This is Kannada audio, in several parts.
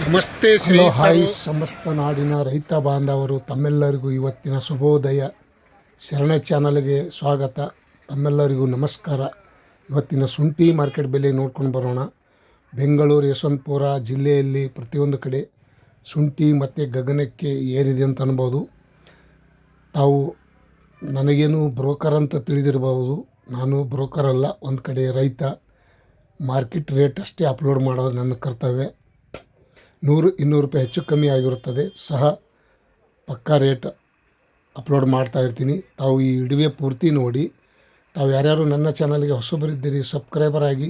ನಮಸ್ತೆ ಹಲೋ ಹಾಯ್ ಸಮಸ್ತ ನಾಡಿನ ರೈತ ಬಾಂಧವರು ತಮ್ಮೆಲ್ಲರಿಗೂ ಇವತ್ತಿನ ಶುಭೋದಯ ಶರಣ ಚಾನಲ್ಗೆ ಸ್ವಾಗತ. ತಮ್ಮೆಲ್ಲರಿಗೂ ನಮಸ್ಕಾರ. ಇವತ್ತಿನ ಶುಂಠಿ ಮಾರ್ಕೆಟ್ ಬೆಲೆ ನೋಡ್ಕೊಂಡು ಬರೋಣ. ಬೆಂಗಳೂರು ಯಶವಂತಪುರ ಜಿಲ್ಲೆಯಲ್ಲಿ ಪ್ರತಿಯೊಂದು ಕಡೆ ಶುಂಠಿ ಮತ್ತು ಗಗನಕ್ಕೆ ಏರಿದೆ ಅಂತ ಅನ್ಬೋದು. ತಾವು ನನಗೇನು ಬ್ರೋಕರ್ ಅಂತ ತಿಳಿದಿರಬಹುದು. ನಾನು ಬ್ರೋಕರ್ ಅಲ್ಲ, ಒಂದು ಕಡೆ ರೈತ. ಮಾರ್ಕೆಟ್ ರೇಟ್ ಅಷ್ಟೇ ಅಪ್ಲೋಡ್ ಮಾಡೋದು ನನ್ನ ಕರ್ತವ್ಯ. 100-200 ರೂಪಾಯಿ ಹೆಚ್ಚು ಕಮ್ಮಿ ಆಗಿರುತ್ತದೆ ಸಹ ಪಕ್ಕಾ ರೇಟ್ ಅಪ್ಲೋಡ್ ಮಾಡ್ತಾ ಇರ್ತೀನಿ. ತಾವು ಈ ವಿಡಿಯೋ ಪೂರ್ತಿ ನೋಡಿ. ತಾವು ಯಾರ್ಯಾರು ನನ್ನ ಚಾನಲ್ಗೆ ಹೊಸಬರಿದ್ದೀರಿ ಸಬ್ಸ್ಕ್ರೈಬರ್ ಆಗಿ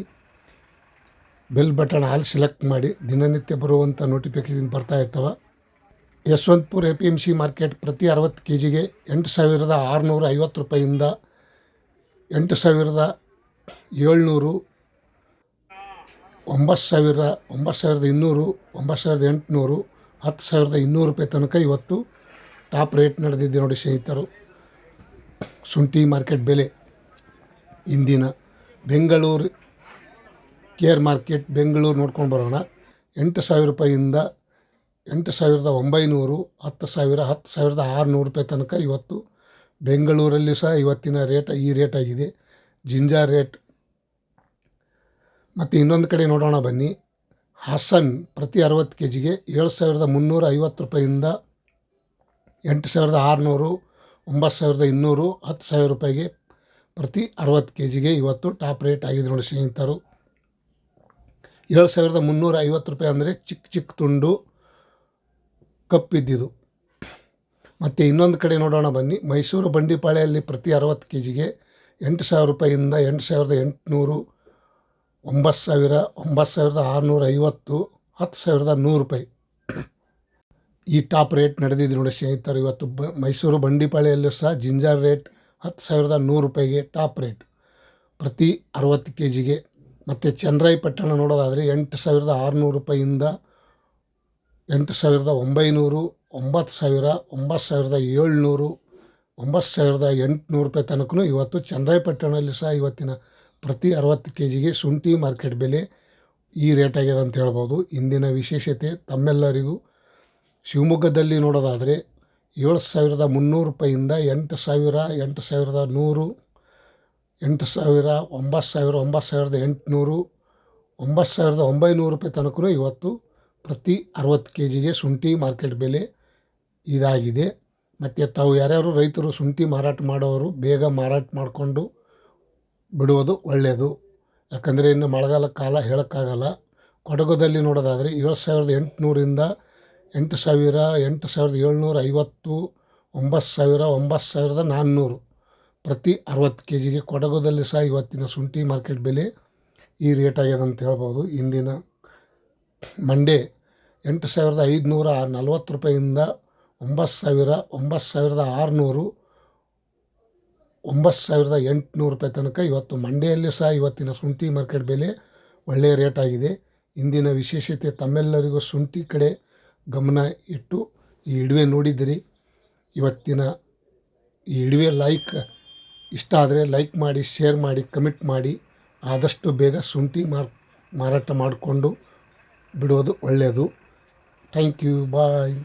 ಬೆಲ್ ಬಟನ್ ಆಲ್ ಸೆಲೆಕ್ಟ್ ಮಾಡಿ. ದಿನನಿತ್ಯ ಬರುವಂಥ ನೋಟಿಫಿಕೇಷನ್ ಬರ್ತಾ ಇರ್ತವೆ. ಯಶವಂತಪುರ APMC ಮಾರ್ಕೆಟ್ ಪ್ರತಿ 60 kgಗೆ 8,650 ರೂಪಾಯಿಂದ 8,700, 9,000, 9,200, 9,800, 10,200 ರೂಪಾಯಿ ತನಕ ಇವತ್ತು ಟಾಪ್ ರೇಟ್ ನಡೆದಿದೆ ನೋಡಿ ಸ್ನೇಹಿತರು. ಶುಂಠಿ ಮಾರ್ಕೆಟ್ ಬೆಲೆ ಇಂದಿನ ಬೆಂಗಳೂರು ಕೇರ್ ಮಾರ್ಕೆಟ್ ಬೆಂಗಳೂರು ನೋಡ್ಕೊಂಡು ಬರೋಣ. 8,000 ರೂಪಾಯಿಂದ 8,900, 10,000, 10,600 ರೂಪಾಯಿ ತನಕ ಇವತ್ತು ಬೆಂಗಳೂರಲ್ಲಿ ಸಹ ಇವತ್ತಿನ ರೇಟ್ ಈ ರೇಟ್ ಆಗಿದೆ. Ginger rate. ಮತ್ತು ಇನ್ನೊಂದು ಕಡೆ ನೋಡೋಣ ಬನ್ನಿ. ಹಾಸನ್ ಪ್ರತಿ 60 kgಗೆ 7,350 ರೂಪಾಯಿಂದ 8,600, 9,200, 10,000 ರೂಪಾಯಿಗೆ ಪ್ರತಿ 60 kgಗೆ ಇವತ್ತು ಟಾಪ್ ರೇಟ್ ಆಗಿದೆ ನೋಡಿ ಸ್ನೇಹಿತರು. 7,350 ರೂಪಾಯಿ ಅಂದರೆ ಚಿಕ್ಕ ತುಂಡು ಕಪ್ಪಿದ್ದಿದ್ದು. ಮತ್ತು ಇನ್ನೊಂದು ಕಡೆ ನೋಡೋಣ ಬನ್ನಿ. ಮೈಸೂರು ಬಂಡಿಪಾಳ್ಯಲ್ಲಿ ಪ್ರತಿ 60 kgಗೆ 8,000 ರೂಪಾಯಿಂದ 8,800, 9,000, 9,650, 10,100 ರೂಪಾಯಿ ಈ ಟಾಪ್ ರೇಟ್ ನಡೆದಿದೆ ನೋಡಿ ಸ್ನೇಹಿತರು. ಇವತ್ತು ಮೈಸೂರು ಬಂಡಿಪಾಳ್ಯಲ್ಲೂ ಸಹ ಜಿಂಜರ್ ರೇಟ್ 10,100 ರೂಪಾಯಿಗೆ ಟಾಪ್ ರೇಟ್ ಪ್ರತಿ 60 kgಗೆ. ಮತ್ತು ಚನ್ನರಾಯಪಟ್ಟಣ ನೋಡೋದಾದರೆ 8,600 ರೂಪಾಯಿಂದ 8,900, 9,000, 9,700, 9,800 ರೂಪಾಯಿ ತನಕ ಇವತ್ತು ಚನ್ನರಾಯಪಟ್ಟಣದಲ್ಲಿ ಸಹ ಇವತ್ತಿನ ಪ್ರತಿ 60 kgಗೆ ಶುಂಠಿ ಮಾರ್ಕೆಟ್ ಬೆಲೆ ಈ ರೇಟ್ ಆಗಿದೆ ಅಂತ ಹೇಳ್ಬೋದು. ಇಂದಿನ ವಿಶೇಷತೆ ತಮ್ಮೆಲ್ಲರಿಗೂ ಶಿವಮೊಗ್ಗದಲ್ಲಿ ನೋಡೋದಾದರೆ 7,300 ರೂಪಾಯಿಂದ 8,000, 8,100, 8,000, 9,000, 9,800, 9,900 ರೂಪಾಯಿ ತನಕ ಇವತ್ತು ಪ್ರತಿ 60 kgಗೆ ಶುಂಠಿ ಮಾರ್ಕೆಟ್ ಬೆಲೆ ಇದಾಗಿದೆ. ಮತ್ತು ತಾವು ಯಾರ್ಯಾರು ರೈತರು ಶುಂಠಿ ಮಾರಾಟ ಮಾಡೋರು ಬೇಗ ಮಾರಾಟ ಮಾಡಿಕೊಂಡು ಬಿಡುವುದು ಒಳ್ಳೆಯದು. ಯಾಕಂದರೆ ಇನ್ನು ಮಳೆಗಾಲ ಕಾಲ ಹೇಳೋಕ್ಕಾಗಲ್ಲ. ಕೊಡಗುದಲ್ಲಿ ನೋಡೋದಾದರೆ 7,800ರಿಂದ 8,000, 8,750, 9,000, 9,400 ಪ್ರತಿ 60 kgಗೆ ಕೊಡಗುದಲ್ಲಿ ಸಹ ಇವತ್ತಿನ ಶುಂಠಿ ಮಾರ್ಕೆಟ್ ಬೆಲೆ ಈ ರೇಟ್ ಆಗ್ಯದ ಅಂತ ಹೇಳ್ಬೋದು. ಇಂದಿನ ಮಂಡೇ 8,540 ರೂಪಾಯಿಂದ 9,000, 9,600, 9,800 ರೂಪಾಯಿ ತನಕ ಇವತ್ತು ಮಂಡ್ಯದಲ್ಲಿ ಸಹ ಇವತ್ತಿನ ಶುಂಠಿ ಮಾರ್ಕೆಟ್ ಬೆಲೆ ಒಳ್ಳೆಯ ರೇಟ್ ಆಗಿದೆ. ಇಂದಿನ ವಿಶೇಷತೆ ತಮ್ಮೆಲ್ಲರಿಗೂ ಶುಂಠಿ ಕಡೆ ಗಮನ ಇಟ್ಟು ಈ ವಿಡಿಯೋ ನೋಡಿದಿರಿ. ಇವತ್ತಿನ ಈ ವಿಡಿಯೋ ಇಷ್ಟ ಆದರೆ ಲೈಕ್ ಮಾಡಿ, ಶೇರ್ ಮಾಡಿ, ಕಮೆಂಟ್ ಮಾಡಿ. ಆದಷ್ಟು ಬೇಗ ಶುಂಠಿ ಮಾರಾಟ ಮಾಡಿಕೊಂಡು ಬಿಡೋದು ಒಳ್ಳೆಯದು. Thank you, bye.